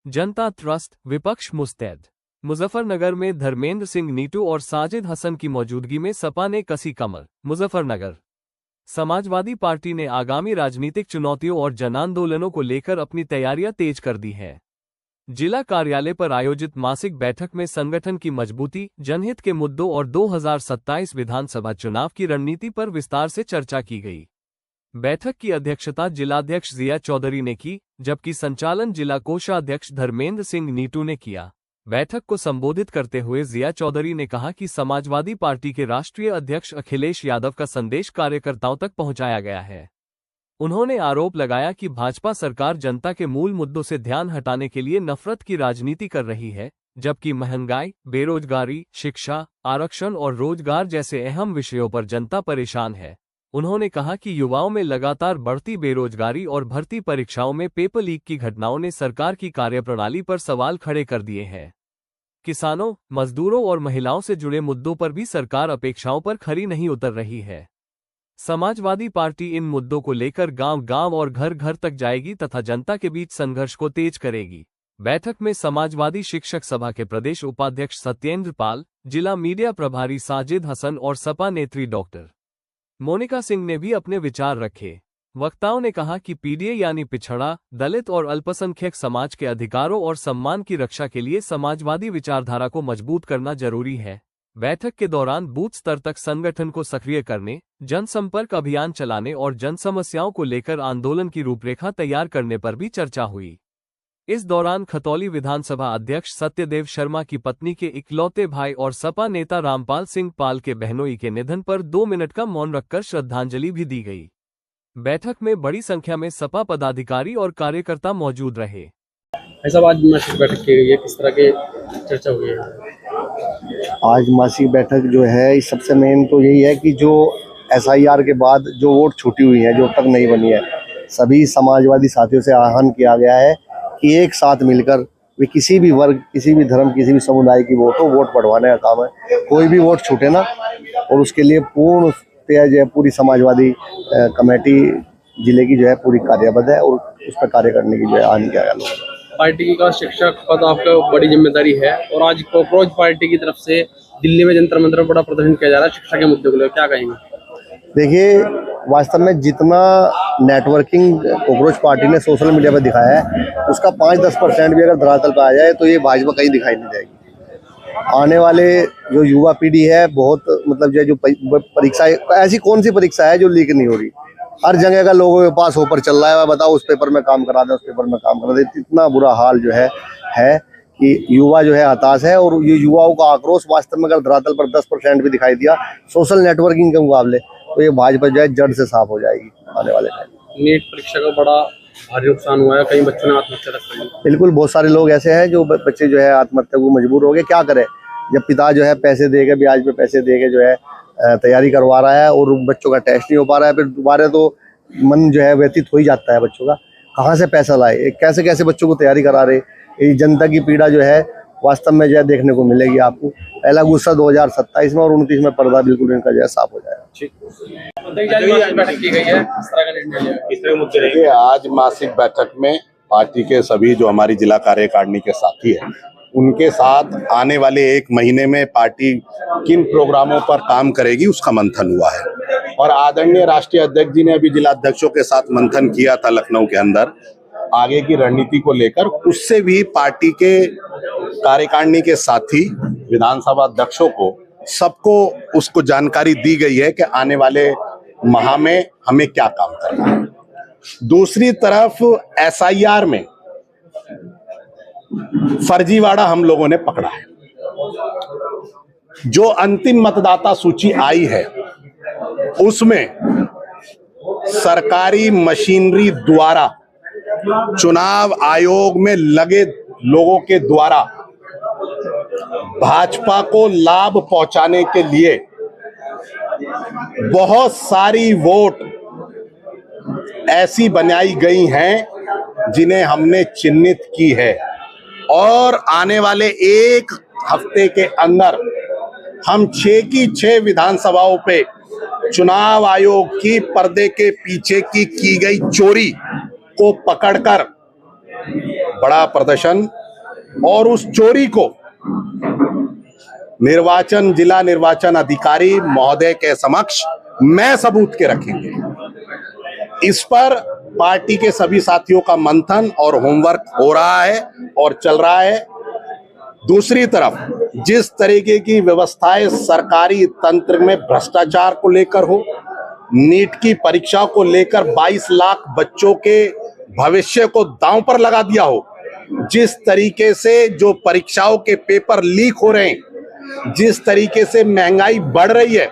जनता trust, विपक्ष मुस्तैद। मुजफ्फरनगर में धर्मेंद्र सिंह नीटू और साजिद हसन की मौजूदगी में सपा ने कसी कमर। मुजफ्फरनगर समाजवादी पार्टी ने आगामी राजनीतिक चुनौतियों और जनांदोलनों को लेकर अपनी तैयारियां तेज कर दी हैं। जिला कार्यालय पर आयोजित मासिक बैठक में संगठन की मजबूती, जनहित के मुद्दों और 2027 विधानसभा चुनाव की रणनीति पर विस्तार से चर्चा की गई। बैठक की अध्यक्षता जिलाध्यक्ष जिया चौधरी ने की, जबकि संचालन जिला कोषाध्यक्ष धर्मेंद्र सिंह नीटू ने किया। बैठक को संबोधित करते हुए जिया चौधरी ने कहा कि समाजवादी पार्टी के राष्ट्रीय अध्यक्ष अखिलेश यादव का संदेश कार्यकर्ताओं तक पहुंचाया गया है। उन्होंने आरोप लगाया कि भाजपा सरकार जनता के मूल मुद्दों से ध्यान हटाने के लिए नफरत की राजनीति कर रही है, जबकि महंगाई, बेरोजगारी, शिक्षा, आरक्षण और रोजगार जैसे अहम विषयों पर जनता परेशान है। उन्होंने कहा कि युवाओं में लगातार बढ़ती बेरोजगारी और भर्ती परीक्षाओं में पेपर लीक की घटनाओं ने सरकार की कार्यप्रणाली पर सवाल खड़े कर दिए हैं। किसानों, मजदूरों और महिलाओं से जुड़े मुद्दों पर भी सरकार अपेक्षाओं पर खरी नहीं उतर रही है। समाजवादी पार्टी इन मुद्दों को लेकर गांव-गांव और घर-घर तक जाएगी तथा जनता के बीच संघर्ष को तेज करेगी। बैठक में समाजवादी शिक्षक सभा के प्रदेश उपाध्यक्ष सत्येंद्र पाल, जिला मीडिया प्रभारी साजिद हसन और सपा नेत्री डॉक्टर मोनिका सिंह ने भी अपने विचार रखे। वक्ताओं ने कहा कि पीडीए यानी पिछड़ा, दलित और अल्पसंख्यक समाज के अधिकारों और सम्मान की रक्षा के लिए समाजवादी विचारधारा को मजबूत करना जरूरी है। बैठक के दौरान बूथ स्तर तक संगठन को सक्रिय करने, जनसंपर्क अभियान चलाने और जन समस्याओं को लेकर आंदोलन की रूपरेखा तैयार करने पर भी चर्चा हुई। इस दौरान खतौली विधानसभा अध्यक्ष सत्यदेव शर्मा की पत्नी के इकलौते भाई और सपा नेता रामपाल सिंह पाल के बहनोई के निधन पर 2 मिनट का मौन रखकर श्रद्धांजलि भी दी गई। बैठक में बड़ी संख्या में सपा पदाधिकारी और कार्यकर्ता मौजूद रहे। ऐसा आज मासिक बैठक की गई है, किस तरह की चर्चा हुई है? आज मासिक बैठक जो है, इस सबसे मेन तो यही है कि जो SIR के बाद जो वोट छूटी हुई है, जो अब तक नहीं बनी है, सभी समाजवादी साथियों से आह्वान किया गया है कि एक साथ मिलकर वे किसी भी वर्ग, किसी भी धर्म, किसी भी समुदाय की वोट बढ़वाने का काम है। कोई भी वोट छूटे ना, और उसके लिए पूर्ण जो है पूरी समाजवादी कमेटी जिले की जो है पूरी कार्यबद्ध है और उस पर कार्य करने की जो है आह्वान किया गया। पार्टी का शिक्षक पद आपका बड़ी जिम्मेदारी है और आज कॉकरोच पार्टी की तरफ से दिल्ली में जंतर मंतर बड़ा प्रदर्शन किया जा रहा है शिक्षा के मुद्दे को लेकर, क्या कहेंगे? देखिए, वास्तव में जितना नेटवर्किंग कॉकरोच पार्टी ने सोशल मीडिया पर दिखाया है, उसका 5-10% भी अगर धरातल पर आ जाए तो ये भाजपा कहीं दिखाई नहीं देगी। आने वाले जो युवा पीढ़ी है, बहुत मतलब जो परीक्षा, ऐसी कौन सी परीक्षा है जो लीक नहीं हो रही? हर जगह का लोगों के पास ऑफर चल रहा है, बताओ उस पेपर में काम करा दें, उस पेपर में काम करा दें। इतना बुरा हाल जो है कि युवा जो है हताश है, और ये युवाओं का आक्रोश वास्तव में अगर धरातल पर 10% भी दिखाई दिया सोशल नेटवर्किंग के मुकाबले, तो ये भाजपा जो है जड़ से साफ हो जाएगी आने वाले टाइम। नीट परीक्षा का बड़ा भारी नुकसान हुआ है, कई बच्चों ने आत्महत्या तक कर ली। बिल्कुल, बहुत सारे लोग ऐसे हैं जो बच्चे जो है आत्महत्या को मजबूर हो गए। क्या करें, जब पिता जो है पैसे देके, ब्याज पे पैसे देके जो है तैयारी करवा रहा है और बच्चों का टेस्ट नहीं हो पा रहा है, फिर दोबारा तो मन जो है व्यतीत हो ही जाता है बच्चों का। कहाँ से पैसा लाए, कैसे कैसे बच्चों को तैयारी करा रहे। ये जनता की पीड़ा जो है वास्तव में जो है देखने को मिलेगी आपको। पहला गुस्सा 2027 में और 29 में पर्दा बिल्कुल इनका जो है साफ हो जाएगा। देखिए, आज मासिक बैठक में पार्टी के सभी जो हमारी जिला कार्यकारिणी के साथी हैं, उनके साथ आने वाले 1 महीने में पार्टी किन प्रोग्रामों पर काम करेगी उसका मंथन हुआ है। और आदरणीय राष्ट्रीय अध्यक्ष जी ने अभी जिला अध्यक्षों के साथ मंथन किया था लखनऊ के अंदर आगे की रणनीति को लेकर। उससे भी पार्टी के कार्यकारिणी के साथी विधानसभा अध्यक्षों को सबको उसको जानकारी दी गई है कि आने वाले माह में हमें क्या काम करना है। दूसरी तरफ SIR में फर्जीवाड़ा हम लोगों ने पकड़ा है। जो अंतिम मतदाता सूची आई है उसमें सरकारी मशीनरी द्वारा चुनाव आयोग में लगे लोगों के द्वारा भाजपा को लाभ पहुंचाने के लिए बहुत सारी वोट ऐसी बनाई गई हैं जिन्हें हमने चिन्हित की है, और आने वाले 1 हफ्ते के अंदर हम 6 की 6 विधानसभाओं पे चुनाव आयोग की पर्दे के पीछे की गई चोरी को पकड़कर बड़ा प्रदर्शन और उस चोरी को जिला निर्वाचन अधिकारी महोदय के समक्ष मैं सबूत के रखेंगे। इस पर पार्टी के सभी साथियों का मंथन और होमवर्क हो रहा है और चल रहा है। दूसरी तरफ जिस तरीके की व्यवस्थाएं सरकारी तंत्र में भ्रष्टाचार को लेकर हो, नीट की परीक्षा को लेकर 22 लाख बच्चों के भविष्य को दांव पर लगा दिया हो, जिस तरीके से जो परीक्षाओं के पेपर लीक हो रहे हैं, जिस तरीके से महंगाई बढ़ रही है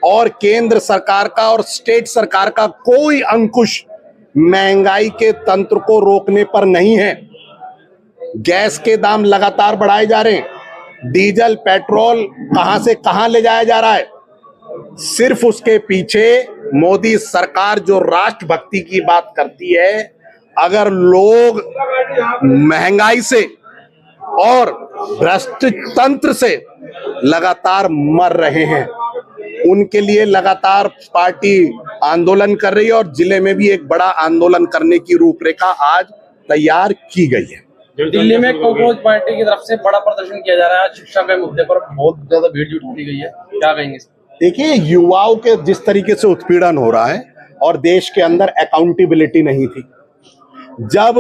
और केंद्र सरकार का और स्टेट सरकार का कोई अंकुश महंगाई के तंत्र को रोकने पर नहीं है। गैस के दाम लगातार बढ़ाए जा रहे हैं, डीजल पेट्रोल कहां से कहां ले जाया जा रहा है। सिर्फ उसके पीछे मोदी सरकार जो राष्ट्रभक्ति की बात करती है, अगर लोग महंगाई से और भ्रष्ट तंत्र से लगातार मर रहे हैं, उनके लिए लगातार पार्टी आंदोलन कर रही है और जिले में भी एक बड़ा आंदोलन करने की रूपरेखा आज तैयार की गई है। दिल्ली में कांग्रेस पार्टी की तरफ से बड़ा प्रदर्शन किया जा रहा है। शिक्षा के मुद्दे पर बहुत ज्यादा भीड़ जुटा दी गई है, क्या कहेंगे? देखिए, युवाओं के जिस तरीके से उत्पीड़न हो रहा है और देश के अंदर अकाउंटेबिलिटी नहीं थी। जब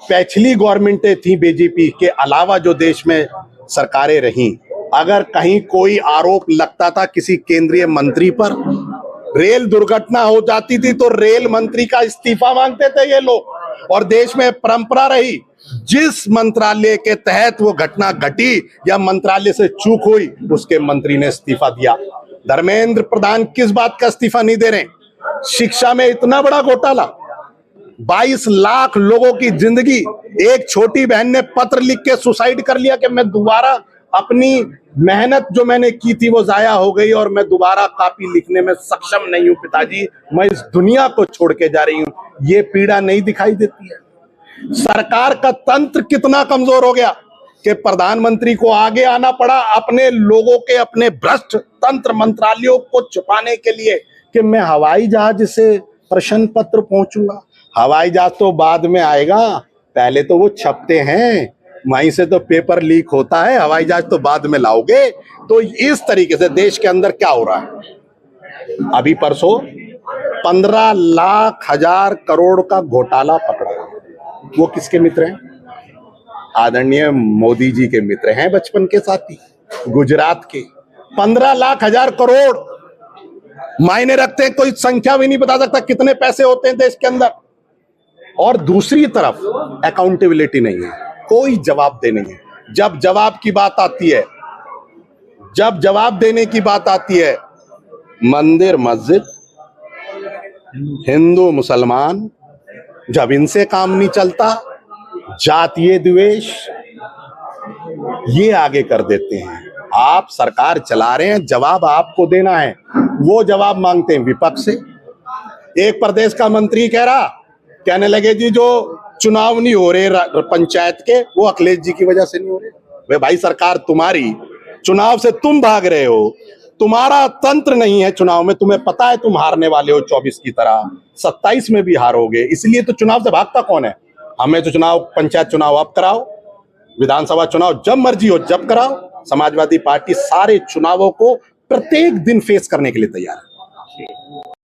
पिछली गवर्नमेंटें थी बीजेपी के अलावा जो देश में सरकारें रहीं, अगर कहीं कोई आरोप लगता था किसी केंद्रीय मंत्री पर, रेल दुर्घटना हो जाती थी तो रेल मंत्री का इस्तीफा मांगते थे ये लोग। और देश में परंपरा रही, जिस मंत्रालय के तहत वो घटना घटी या मंत्रालय से चूक हुई, उसके मंत्री ने इस्तीफा दिया। धर्मेंद्र प्रधान किस बात का इस्तीफा नहीं दे रहे? शिक्षा में इतना बड़ा घोटाला, 22 लाख लोगों की जिंदगी। एक छोटी बहन ने पत्र लिख के सुसाइड कर लिया कि मैं दोबारा अपनी मेहनत जो मैंने की थी वो जाया हो गई और मैं दोबारा कॉपी लिखने में सक्षम नहीं हूं पिताजी, मैं इस दुनिया को छोड़ के जा रही हूं। ये पीड़ा नहीं दिखाई देती है? सरकार का तंत्र कितना कमजोर हो गया कि प्रधानमंत्री को आगे आना पड़ा अपने लोगों के, अपने भ्रष्ट तंत्र मंत्रालयों को छुपाने के लिए कि मैं हवाई जहाज से प्रश्न पत्र पहुंचूंगा। हवाई जहाज तो बाद में आएगा, पहले तो वो छपते हैं, वहीं से तो पेपर लीक होता है, हवाई जहाज तो बाद में लाओगे। तो इस तरीके से देश के अंदर क्या हो रहा है? अभी परसों 15 लाख हजार करोड़ का घोटाला पकड़ा। वो किसके मित्र हैं? आदरणीय मोदी जी के मित्र हैं, बचपन के साथी, गुजरात के। 15 लाख हजार करोड़ मायने रखते हैं, कोई संख्या भी नहीं बता सकता कितने पैसे होते हैं देश के अंदर। और दूसरी तरफ अकाउंटेबिलिटी नहीं है, कोई जवाब देने नहीं है। जब जवाब की बात आती है, जब जवाब देने की बात आती है, मंदिर मस्जिद, हिंदू मुसलमान, जब इनसे काम नहीं चलता, जातीय द्वेष ये आगे कर देते हैं। आप सरकार चला रहे हैं, जवाब आपको देना है, वो जवाब मांगते हैं विपक्ष से। एक प्रदेश का मंत्री कहने लगे जी जो चुनाव नहीं हो रहे पंचायत के, वो अखिलेश जी की वजह से नहीं हो रहे। वे भाई, सरकार तुम्हारी, चुनाव से तुम भाग रहे हो, तुम्हारा तंत्र नहीं है चुनाव में, तुम्हें पता है तुम हारने वाले हो 24 की तरह, 27 में भी हारोगे, इसलिए तो चुनाव से भागता कौन है? हमें तो चुनाव, पंचायत चुनाव अब कराओ, विधानसभा चुनाव जब मर्जी हो जब कराओ। समाजवादी पार्टी सारे चुनावों को प्रत्येक दिन फेस करने के लिए तैयार है।